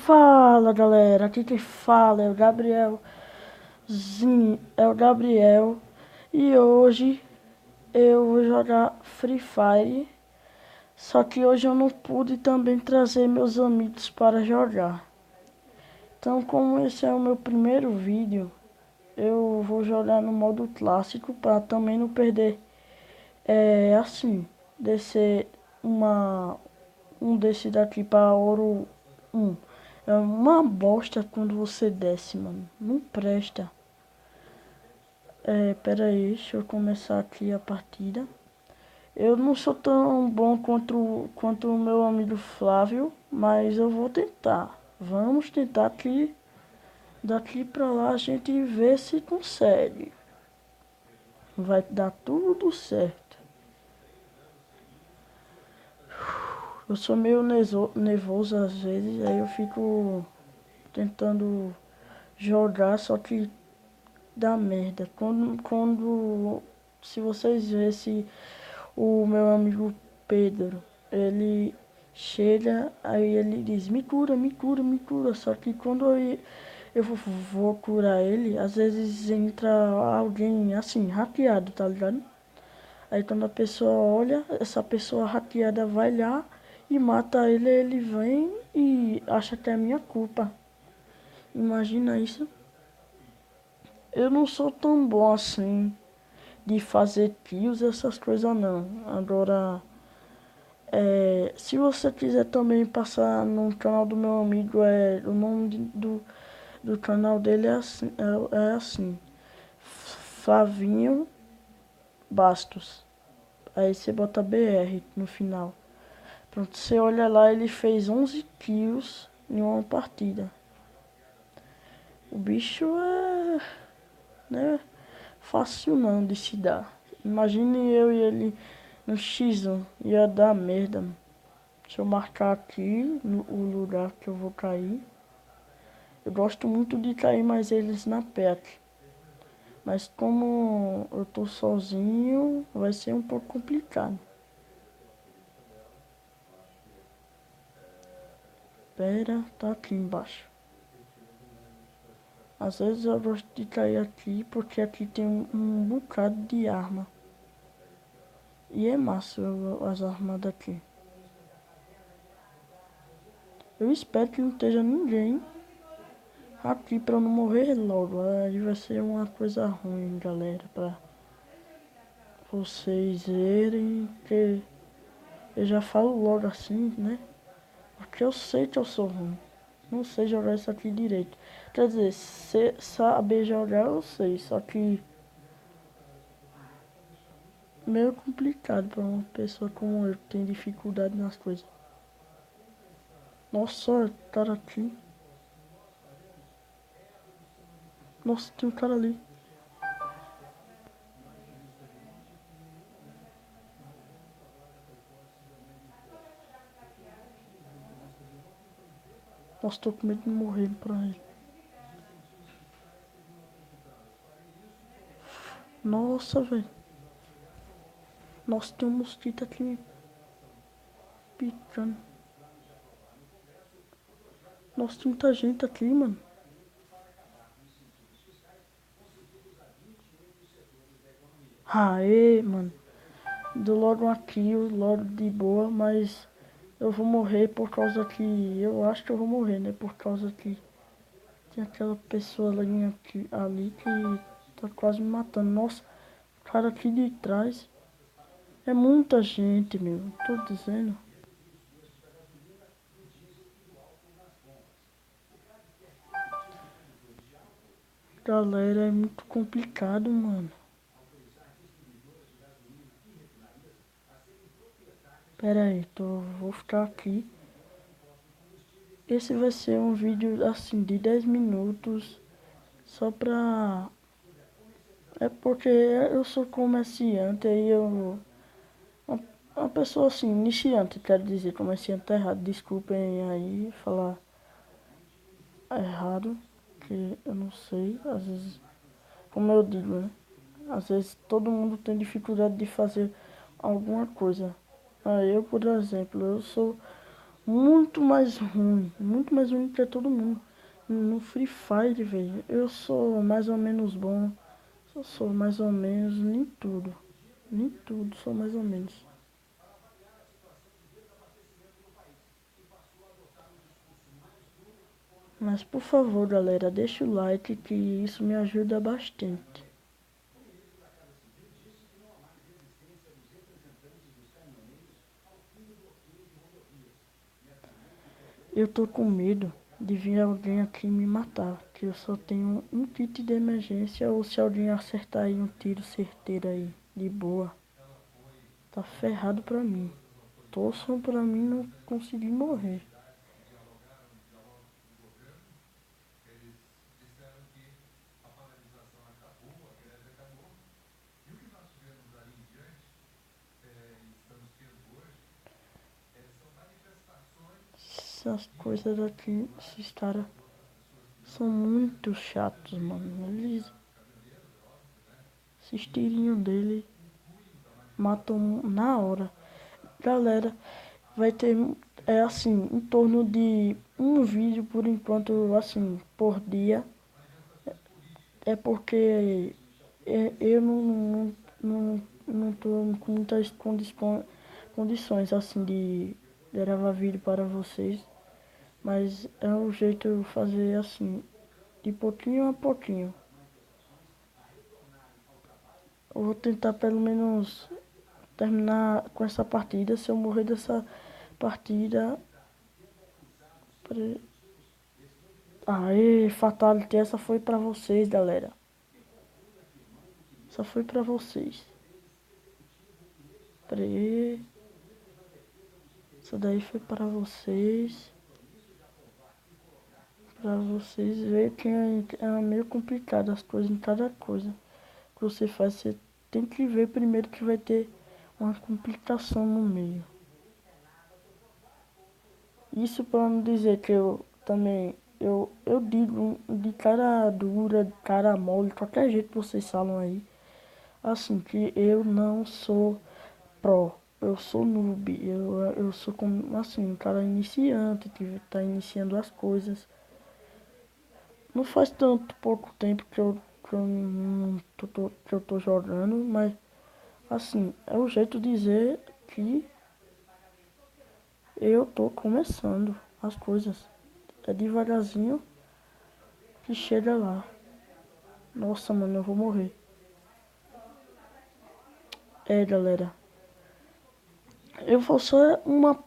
Fala galera, aqui quem fala é o Gabriel e hoje eu vou jogar Free Fire, só que hoje eu não pude também trazer meus amigos para jogar. Então, como esse é o meu primeiro vídeo, eu vou jogar no modo clássico para também não perder, assim, descer um desse daqui para ouro 1. É uma bosta quando você desce, mano. Não presta. Pera aí, deixa eu começar aqui a partida. Eu não sou tão bom quanto o meu amigo Flávio, mas eu vou tentar. Vamos tentar que daqui pra lá a gente vê se consegue. Vai dar tudo certo. Eu sou meio nervoso às vezes, aí eu fico tentando jogar, só que dá merda. Se vocês vissem o meu amigo Pedro, ele chega, aí ele diz, me cura, me cura, me cura. Só que quando eu vou curar ele, às vezes entra alguém assim, hackeado, tá ligado? Aí quando a pessoa olha, essa pessoa hackeada vai lá e mata ele, ele vem e acha que é minha culpa. Imagina isso. Eu não sou tão bom assim de fazer kills, essas coisas não. Agora, se você quiser também passar no canal do meu amigo, o nome do canal dele é assim, Flavinho Bastos. Aí você bota BR no final. Pronto, você olha lá, ele fez 11 kills em uma partida. O bicho né, fácil não de se dar. Imagine eu e ele no X1, ia dar merda. Deixa eu marcar aqui o lugar que eu vou cair. Eu gosto muito de cair mais eles na PEC. Mas como eu tô sozinho, vai ser um pouco complicado. Pera, tá aqui embaixo. Às vezes eu gosto de cair aqui porque aqui tem um bocado de arma. E é massa as armas daqui. Eu espero que não esteja ninguém aqui pra eu não morrer logo. Aí vai ser uma coisa ruim, galera, pra vocês verem que eu já falo logo assim, né? Porque eu sei que eu sou ruim. Não sei jogar isso aqui direito. Quer dizer, saber jogar eu sei, só que meio complicado pra uma pessoa como eu que tem dificuldade nas coisas. Nossa, cara aqui. Nossa, tem um cara ali. Nossa, tô com medo de morrer pra ele. Nossa, velho. Nossa, tem um mosquito aqui me picando. Nossa, tem muita gente aqui, mano. Aê, mano. Deu logo uma kill, logo de boa, mas eu vou morrer por causa que... Eu acho que eu vou morrer, né? Por causa que tem aquela pessoa ali que tá quase me matando. Nossa, o cara aqui de trás. É muita gente, meu. Tô dizendo. Galera, é muito complicado, mano. Pera aí, vou ficar aqui. Esse vai ser um vídeo assim de 10 minutos. Só pra... É porque eu sou comerciante, aí eu... Uma pessoa assim, iniciante, quero dizer, comerciante tá errado. Desculpem aí falar errado, que eu não sei, às vezes, como eu digo, né? Às vezes todo mundo tem dificuldade de fazer alguma coisa. Aí eu, por exemplo, eu sou muito mais ruim que todo mundo. No Free Fire, velho, eu sou mais ou menos bom. Eu sou mais ou menos em tudo. Nem tudo, sou mais ou menos. Mas por favor, galera, deixa o like que isso me ajuda bastante. Eu tô com medo de vir alguém aqui me matar, que eu só tenho um kit de emergência ou se alguém acertar aí um tiro certeiro aí, de boa. Tá ferrado pra mim. Torçam pra mim não conseguir morrer. Essas coisas daqui, esses caras são muito chatos, mano. Esses tirinhos dele matam na hora. Galera, vai ter, assim, em torno de um vídeo por enquanto, assim, por dia. É porque eu não tô com muitas condições, assim, de gravar vídeo para vocês. Mas é um jeito de fazer assim, de pouquinho a pouquinho. Eu vou tentar pelo menos terminar com essa partida. Se eu morrer dessa partida. Aê, Fatality, essa foi pra vocês, galera. Essa foi pra vocês. Peraí. Essa daí foi pra vocês. Pra vocês verem que é meio complicado as coisas em cada coisa que você faz. Você tem que ver primeiro que vai ter uma complicação no meio. Isso para não dizer que eu também, eu digo de cara dura, de cara mole, qualquer jeito que vocês falam aí, assim, que eu não sou pro, eu sou noob, eu sou como, assim, um cara iniciante, que tá iniciando as coisas. Não faz tanto pouco tempo que eu, não que eu tô jogando, mas, assim, é o jeito de dizer que eu tô começando as coisas. É devagarzinho que chega lá. Nossa, mano, eu vou morrer. É, galera. Eu vou só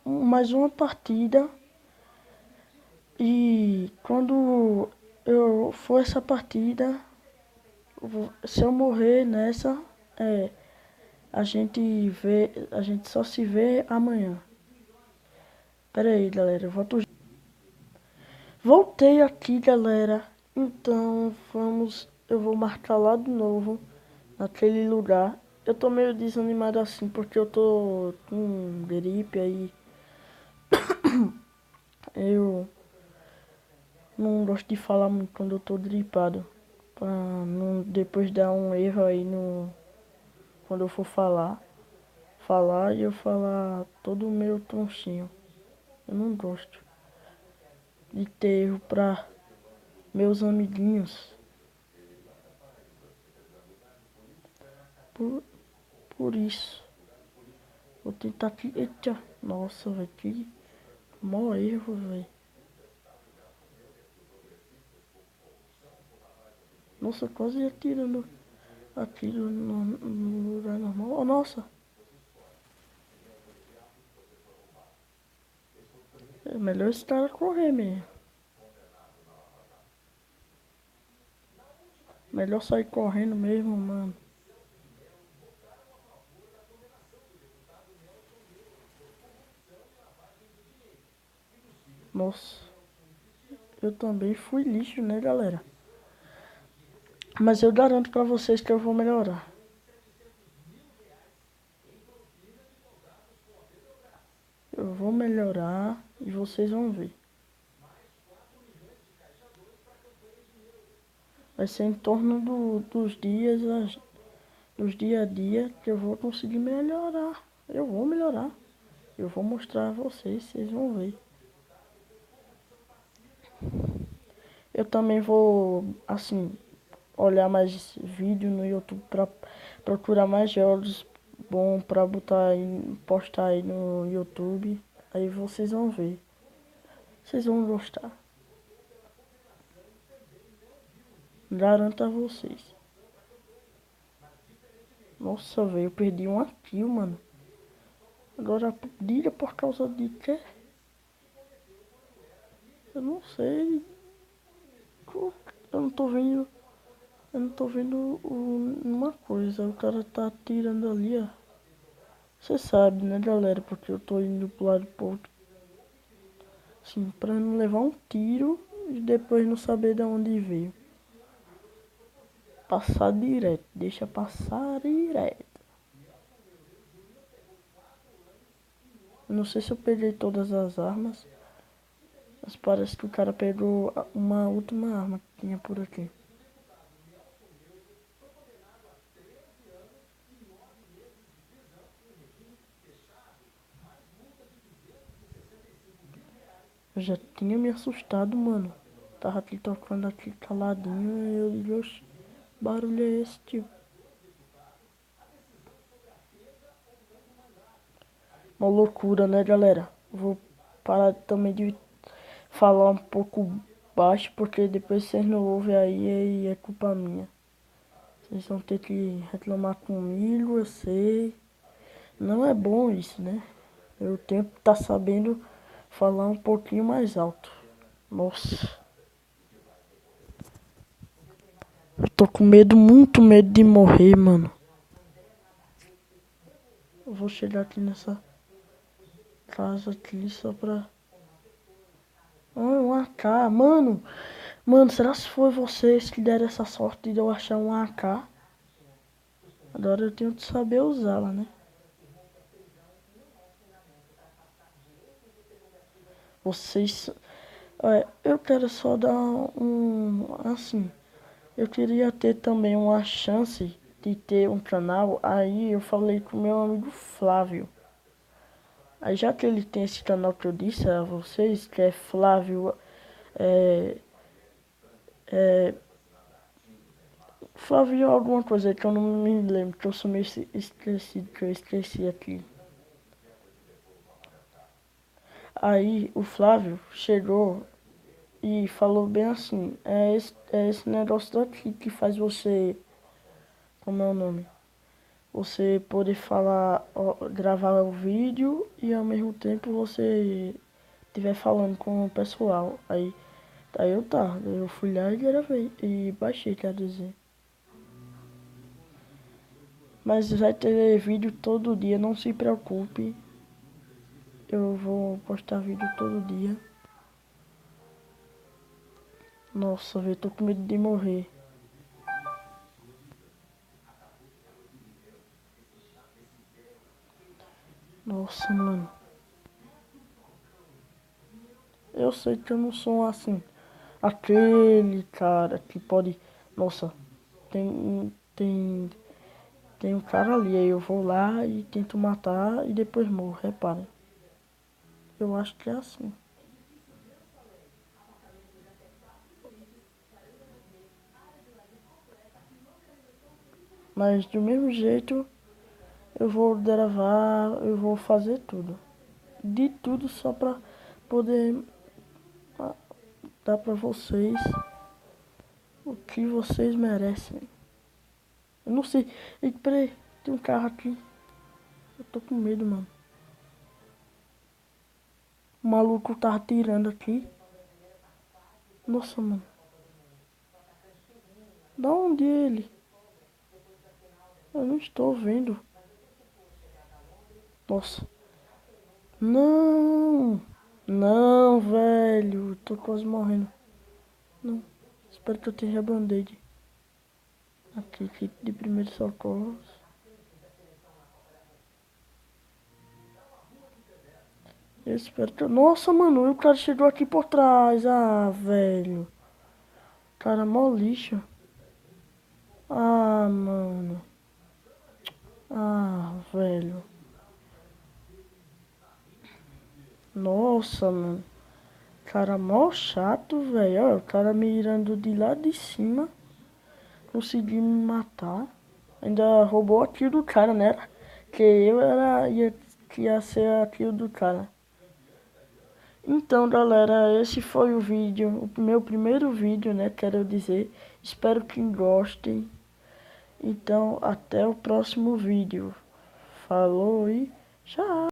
mais uma partida. E quando eu for essa partida, se eu morrer nessa, é, a gente só se vê amanhã. Pera aí, galera, voltei aqui, galera. Então, eu vou marcar lá de novo, naquele lugar. Eu tô meio desanimado assim, porque eu tô com gripe aí. Eu não gosto de falar muito quando eu tô gripado. Pra não depois dar um erro aí no. Quando eu for falar. Falar e eu falar todo o meu tronchinho. Eu não gosto de ter erro pra meus amiguinhos. Por, por isso. Vou tentar aqui. Eita, nossa, velho. Que mó erro, velho. Nossa, quase atirando aquilo no lugar normal. Oh, nossa. É melhor esse cara correr mesmo. Melhor sair correndo mesmo, mano. Nossa, eu também fui lixo, né, galera? Mas eu garanto pra vocês que eu vou melhorar. Eu vou melhorar e vocês vão ver. Vai ser em torno dos dias, dos dia a dia que eu vou conseguir melhorar. Eu vou melhorar. Eu vou mostrar a vocês, vocês vão ver. Eu também vou, assim, olhar mais vídeo no YouTube pra procurar mais jogos bom pra botar aí, postar aí no YouTube. Aí vocês vão ver. Vocês vão gostar. Garanto a vocês. Nossa, velho, eu perdi uma kill, mano. Agora diga por causa de quê? Eu não sei. Eu não tô vendo. Eu não tô vendo uma coisa. O cara tá atirando ali, ó. Você sabe, né, galera? Porque eu tô indo pro lado do porto. Assim, pra não levar um tiro e depois não saber de onde veio. Passar direto. Deixa passar direto. Eu não sei se eu peguei todas as armas. Mas parece que o cara pegou uma última arma que tinha por aqui. Eu já tinha me assustado, mano. Tava aqui tocando aqui caladinho e eu digo, oxe, barulho é esse, tio? Uma loucura, né, galera? Vou parar também de falar um pouco baixo, porque depois vocês não ouvem aí e é culpa minha. Vocês vão ter que reclamar comigo, eu sei. Não é bom isso, né? Eu tenho que estar sabendo falar um pouquinho mais alto. Nossa. Eu tô com medo, muito medo de morrer, mano. Eu vou chegar aqui nessa casa aqui só pra... Ah, um AK, mano. Mano, será que foi vocês que deram essa sorte de eu achar um AK? Agora eu tenho que saber usá-la, né? Vocês... eu quero só dar assim... Eu queria ter também uma chance de ter um canal. Aí eu falei com meu amigo Flávio. Aí já que ele tem esse canal que eu disse a vocês, que é Flávio... Flávio alguma coisa que eu não me lembro, que eu sou meio esquecido, que eu esqueci aqui. Aí o Flávio chegou e falou bem assim, é esse negócio daqui que faz você, como é o nome? Você poder falar, ó, gravar o vídeo e ao mesmo tempo você estiver falando com o pessoal. Aí eu fui lá e gravei, e baixei, quer dizer. Mas vai ter vídeo todo dia, não se preocupe. Eu vou postar vídeo todo dia. Nossa, velho, tô com medo de morrer. Nossa, mano. Eu sei que eu não sou assim. Aquele cara que pode. Nossa, tem um cara ali. Aí eu vou lá e tento matar e depois morro, repara. Eu acho que é assim. Mas do mesmo jeito, eu vou gravar, eu vou fazer tudo. De tudo só pra poder dar pra vocês o que vocês merecem. Eu não sei. Ei, peraí, tem um carro aqui. Eu tô com medo, mano. O maluco tá atirando aqui. Nossa, mano. Da onde é ele? Eu não estou vendo. Nossa. Não. Não, velho. Tô quase morrendo. Não. Espero que eu tenha band-aid. Aqui, kit de primeiros socorros. Eu espero que eu... Nossa, mano. O cara chegou aqui por trás. Ah, velho. Cara, mó lixo. Ah, mano. Ah, velho. Nossa, mano. Cara mó chato, velho. Olha, o cara mirando de lá de cima. Conseguiu me matar. Ainda roubou a kill do cara, né? Que ia ser a kill do cara. Então, galera, esse foi o vídeo, o meu primeiro vídeo, né? Quero dizer. Espero que gostem. Então, até o próximo vídeo. Falou e tchau!